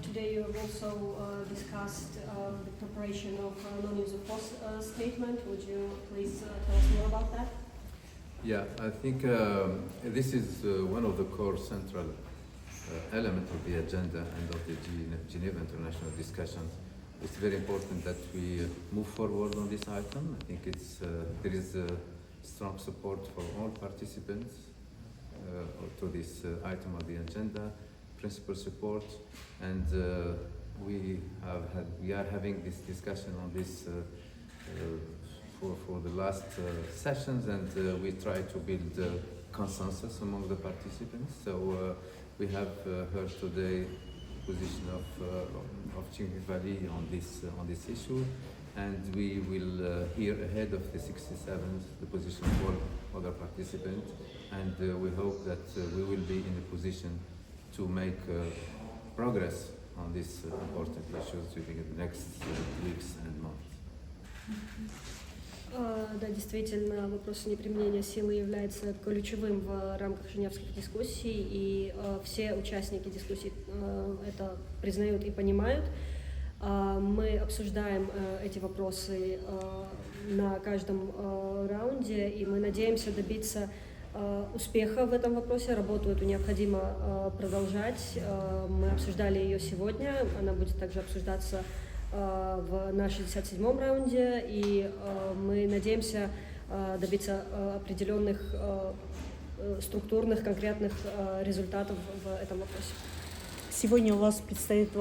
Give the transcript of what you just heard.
today you have also discussed the preparation of non-use of force statement. Would you please tell us more about that? Yeah, I think this is one of the core central elements of the agenda and of the Geneva International discussions. It's very important that we move forward on this item. I think there is strong support for all participants to this item of the agenda, principal support, and we are having this discussion on this for the last sessions, and we try to build consensus among the participants. So we have heard today the position of Chinghivali on this issue, and we will hear ahead of the 67th the position of all other participants, and we hope that we will be in a position to make progress on these important issues during the next weeks and months. Да, действительно, вопрос неприменения силы является ключевым в рамках женевских дискуссий, и все участники дискуссий это признают и понимают. Мы обсуждаем эти вопросы на каждом раунде, и мы надеемся добиться успеха в этом вопросе. Работу эту необходимо продолжать. Мы обсуждали ее сегодня, она будет также обсуждаться в нашем 67-м раунде, и мы надеемся добиться определенных структурных, конкретных результатов в этом вопросе. Сегодня у вас предстоит